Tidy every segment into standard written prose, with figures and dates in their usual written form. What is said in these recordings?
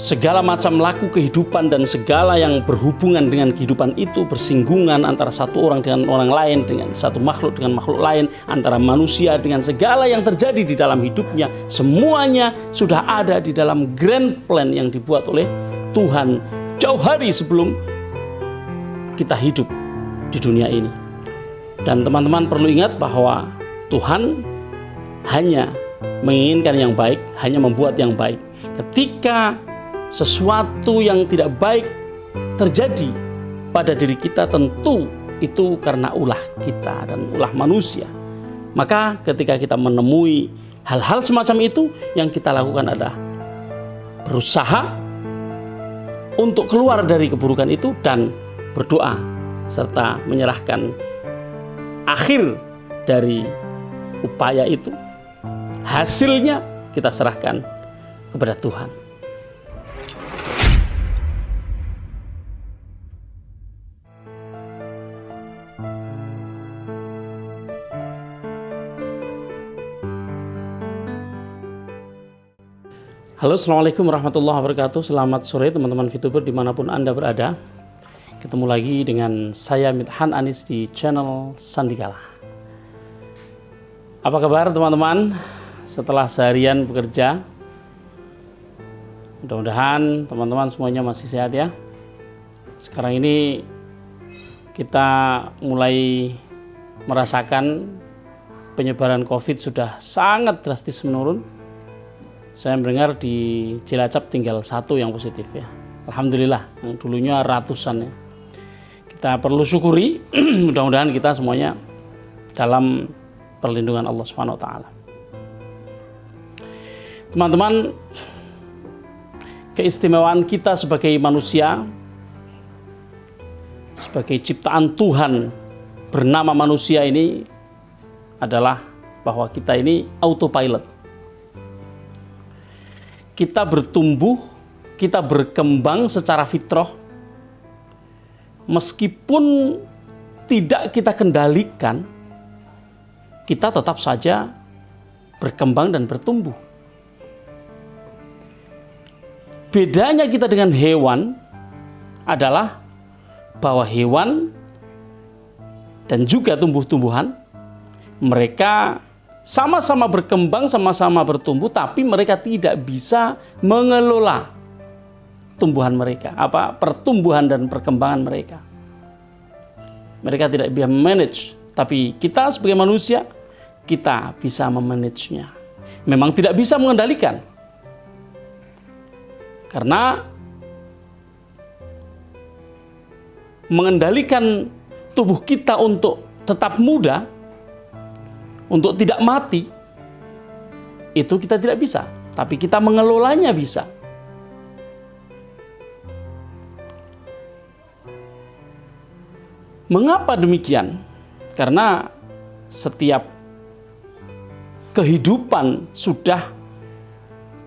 segala macam laku kehidupan dan segala yang berhubungan dengan kehidupan itu, bersinggungan antara satu orang dengan orang lain, dengan satu makhluk dengan makhluk lain, antara manusia dengan segala yang terjadi di dalam hidupnya, semuanya sudah ada di dalam grand plan yang dibuat oleh Tuhan jauh hari sebelum kita hidup di dunia ini. Dan teman-teman perlu ingat bahwa Tuhan hanya menginginkan yang baik, hanya membuat yang baik. Ketika sesuatu yang tidak baik terjadi pada diri kita, tentu itu karena ulah kita dan ulah manusia. Maka ketika kita menemui hal-hal semacam itu, yang kita lakukan adalah berusaha untuk keluar dari keburukan itu dan berdoa serta menyerahkan akhir dari upaya itu, hasilnya kita serahkan kepada Tuhan. Halo, assalamualaikum warahmatullahi wabarakatuh. Selamat sore teman-teman VTuber dimanapun Anda berada. Ketemu lagi dengan saya Midhan Anis di channel Sandikala. Apa kabar teman-teman setelah seharian bekerja? Mudah-mudahan teman-teman semuanya masih sehat ya. Sekarang ini kita mulai merasakan penyebaran COVID sudah sangat drastis menurun. Saya mendengar di Cilacap tinggal 1 yang positif ya. Alhamdulillah, yang dulunya ratusan ya. Kita perlu syukuri, mudah-mudahan kita semuanya dalam perlindungan Allah Subhanahu wa taala. Teman-teman, keistimewaan kita sebagai manusia, sebagai ciptaan Tuhan bernama manusia ini adalah bahwa kita ini autopilot. Kita bertumbuh, kita berkembang secara fitrah, meskipun tidak kita kendalikan, kita tetap saja berkembang dan bertumbuh. Bedanya kita dengan hewan adalah bahwa hewan dan juga tumbuh-tumbuhan, mereka sama-sama berkembang, sama-sama bertumbuh, tapi mereka tidak bisa mengelola tumbuhan mereka, pertumbuhan dan perkembangan mereka. Mereka tidak bisa manage, tapi kita sebagai manusia, kita bisa memanagenya. Memang tidak bisa mengendalikan, karena mengendalikan tubuh kita untuk tetap muda, untuk tidak mati, itu kita tidak bisa. Tapi kita mengelolanya bisa. Mengapa demikian? Karena setiap kehidupan sudah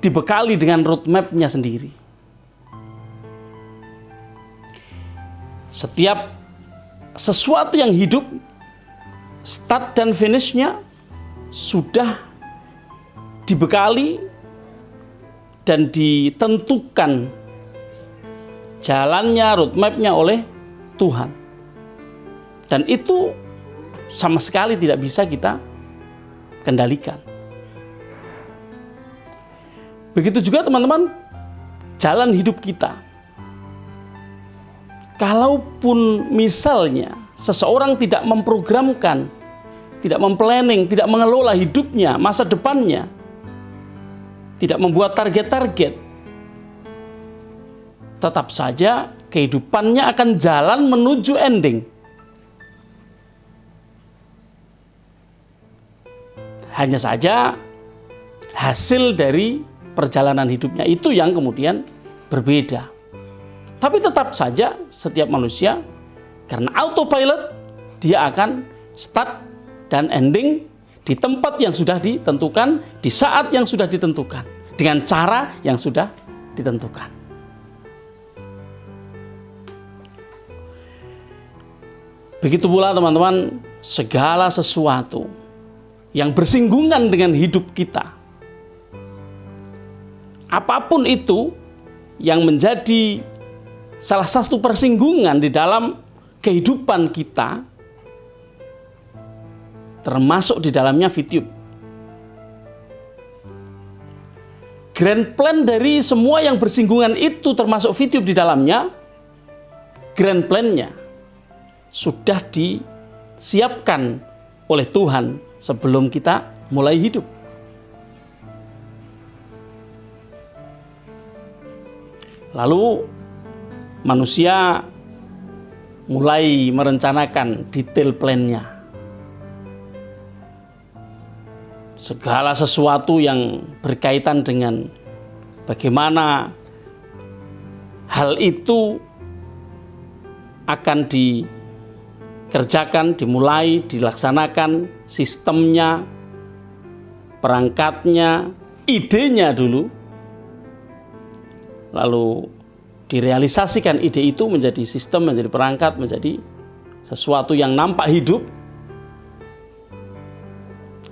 dibekali dengan roadmap-nya sendiri. Setiap sesuatu yang hidup, start dan finish-nya sudah dibekali dan ditentukan jalannya, roadmap-nya oleh Tuhan. Dan itu sama sekali tidak bisa kita kendalikan. Begitu juga teman-teman, jalan hidup kita. Kalaupun misalnya seseorang tidak memprogramkan, tidak memplanning, tidak mengelola hidupnya, masa depannya, tidak membuat target-target, tetap saja kehidupannya akan jalan menuju ending. Hanya saja hasil dari perjalanan hidupnya itu yang kemudian berbeda. Tapi tetap saja setiap manusia, karena autopilot, dia akan start dan ending di tempat yang sudah ditentukan, di saat yang sudah ditentukan, dengan cara yang sudah ditentukan. Begitu pula teman-teman, segala sesuatu yang bersinggungan dengan hidup kita, apapun itu, yang menjadi salah satu persinggungan di dalam kehidupan kita, termasuk di dalamnya VTube. Grand plan dari semua yang bersinggungan itu, termasuk VTube di dalamnya, grand plan-nya sudah disiapkan oleh Tuhan sebelum kita mulai hidup. Lalu manusia mulai merencanakan detail plan-nya. Segala sesuatu yang berkaitan dengan bagaimana hal itu akan dikerjakan, dimulai, dilaksanakan, sistemnya, perangkatnya, idenya dulu, lalu direalisasikan ide itu menjadi sistem, menjadi perangkat, menjadi sesuatu yang nampak hidup.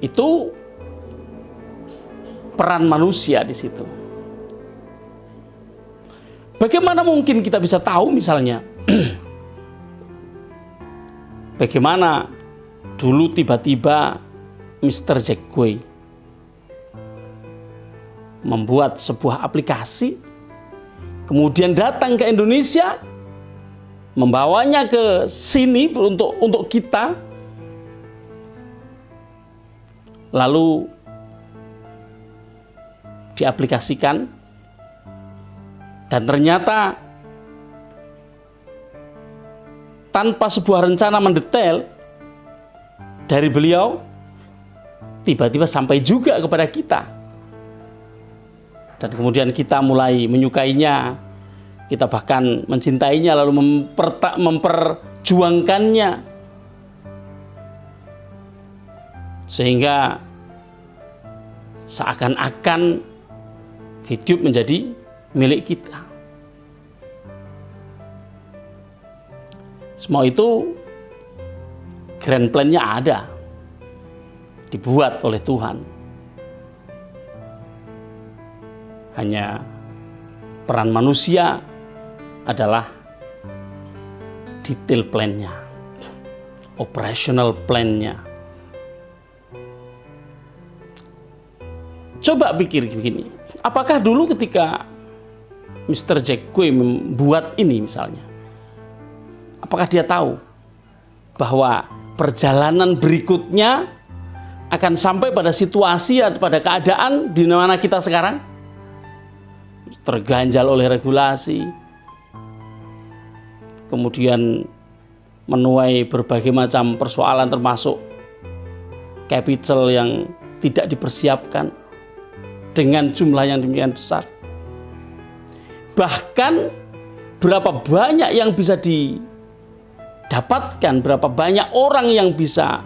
Itu peran manusia di situ. Bagaimana mungkin kita bisa tahu misalnya bagaimana dulu tiba-tiba Mr. Jack Gui membuat sebuah aplikasi, kemudian datang ke Indonesia, membawanya ke sini untuk kita, lalu diaplikasikan, dan ternyata tanpa sebuah rencana mendetail dari beliau, tiba-tiba sampai juga kepada kita. Dan kemudian kita mulai menyukainya, kita bahkan mencintainya, lalu memperjuangkannya, sehingga seakan-akan VTube menjadi milik kita. Semua itu grand plan-nya ada, dibuat oleh Tuhan. Hanya peran manusia adalah detail plan-nya, operational plan-nya. Coba pikir begini, apakah dulu ketika Mr. Jack Gui membuat ini misalnya, apakah dia tahu bahwa perjalanan berikutnya akan sampai pada situasi atau pada keadaan di mana kita sekarang? Terganjal oleh regulasi, kemudian menuai berbagai macam persoalan termasuk capital yang tidak dipersiapkan dengan jumlah yang demikian besar. Bahkan berapa banyak yang bisa didapatkan, berapa banyak orang yang bisa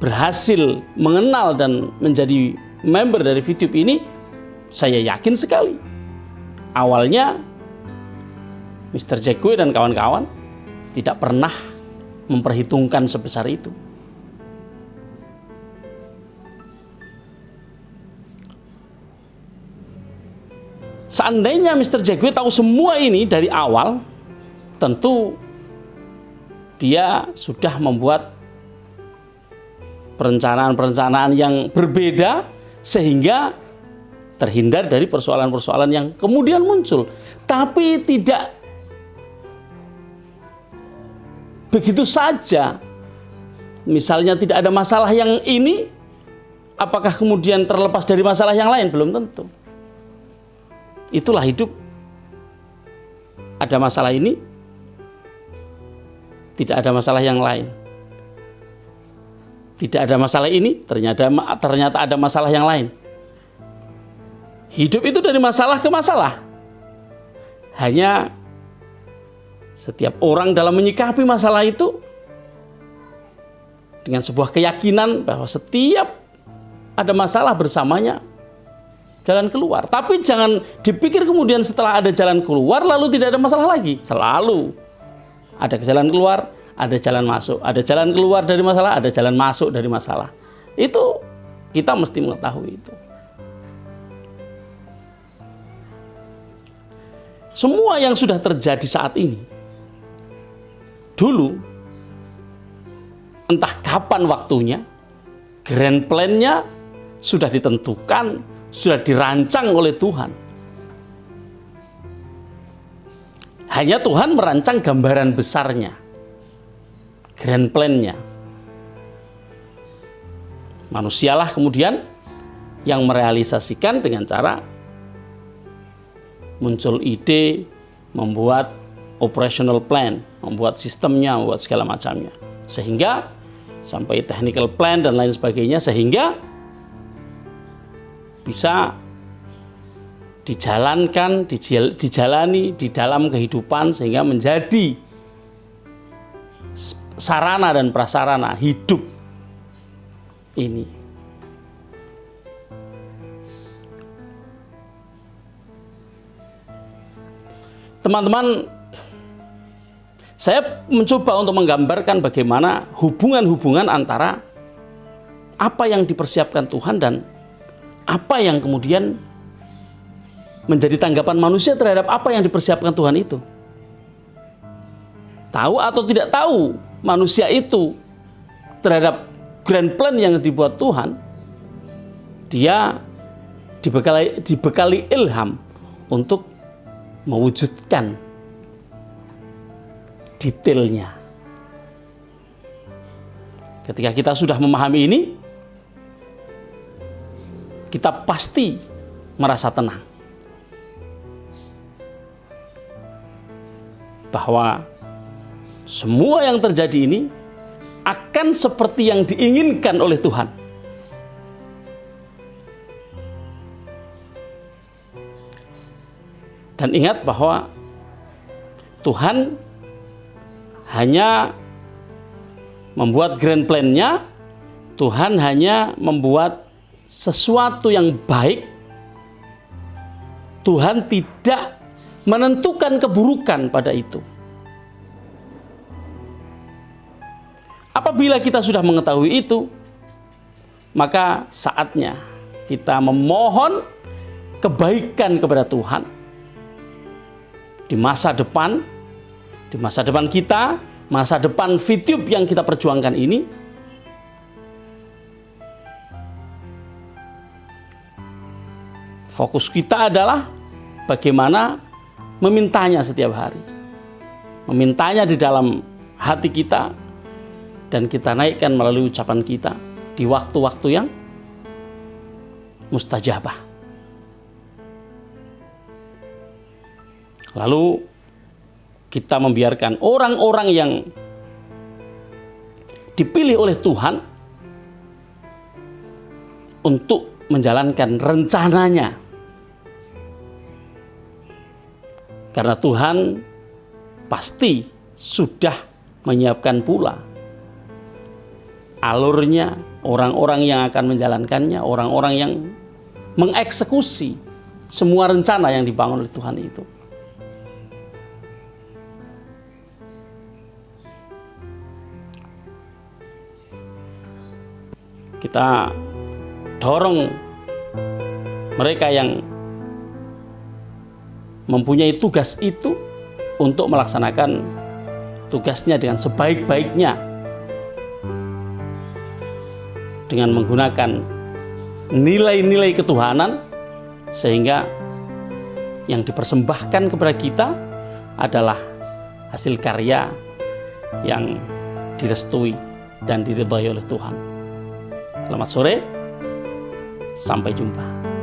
berhasil mengenal dan menjadi member dari VTube ini, saya yakin sekali awalnya Mr. Jack Gui dan kawan-kawan tidak pernah memperhitungkan sebesar itu. Seandainya Mr. Jack Gui tahu semua ini dari awal, tentu dia sudah membuat perencanaan-perencanaan yang berbeda sehingga terhindar dari persoalan-persoalan yang kemudian muncul. Tapi tidak begitu saja. Misalnya tidak ada masalah yang ini, apakah kemudian terlepas dari masalah yang lain? Belum tentu. Itulah hidup. Ada masalah ini, tidak ada masalah yang lain. Tidak ada masalah ini, ternyata ada masalah yang lain. Hidup itu dari masalah ke masalah. Hanya setiap orang dalam menyikapi masalah itu dengan sebuah keyakinan bahwa setiap ada masalah bersamanya jalan keluar. Tapi jangan dipikir kemudian setelah ada jalan keluar lalu tidak ada masalah lagi. Selalu ada jalan keluar, ada jalan masuk. Ada jalan keluar dari masalah, ada jalan masuk dari masalah. Itu kita mesti mengetahui itu. semua yang sudah terjadi saat ini. Dulu, entah kapan waktunya, grand plan-nya sudah ditentukan, sudah dirancang oleh Tuhan. Hanya Tuhan merancang gambaran besarnya, grand plan-nya. Manusialah kemudian yang merealisasikan dengan cara muncul ide, membuat operational plan, membuat sistemnya, membuat segala macamnya. Sehingga sampai technical plan dan lain sebagainya, sehingga bisa dijalankan, dijalani di dalam kehidupan, sehingga menjadi sarana dan prasarana hidup ini. Teman-teman, saya mencoba untuk menggambarkan bagaimana hubungan-hubungan antara apa yang dipersiapkan Tuhan dan apa yang kemudian menjadi tanggapan manusia terhadap apa yang dipersiapkan Tuhan itu. Tahu atau tidak tahu manusia itu terhadap grand plan yang dibuat Tuhan, dia dibekali ilham untuk mewujudkan detailnya. Ketika kita sudah memahami ini, kita pasti merasa tenang bahwa semua yang terjadi ini akan seperti yang diinginkan oleh Tuhan. Dan ingat bahwa Tuhan hanya membuat grand plan-nya, Tuhan hanya membuat sesuatu yang baik. Tuhan tidak menentukan keburukan pada itu. Apabila kita sudah mengetahui itu, maka saatnya kita memohon kebaikan kepada Tuhan. Di masa depan kita, masa depan Fitube yang kita perjuangkan ini, fokus kita adalah bagaimana memintanya setiap hari. Memintanya di dalam hati kita, dan kita naikkan melalui ucapan kita di waktu-waktu yang mustajabah. Lalu kita membiarkan orang-orang yang dipilih oleh Tuhan untuk menjalankan rencananya. Karena Tuhan pasti sudah menyiapkan pula alurnya, orang-orang yang akan menjalankannya, orang-orang yang mengeksekusi semua rencana yang dibangun oleh Tuhan itu. Kita dorong mereka yang mempunyai tugas itu untuk melaksanakan tugasnya dengan sebaik-baiknya, dengan menggunakan nilai-nilai ketuhanan, sehingga yang dipersembahkan kepada kita adalah hasil karya yang direstui dan diridhai oleh Tuhan. Selamat sore, sampai jumpa.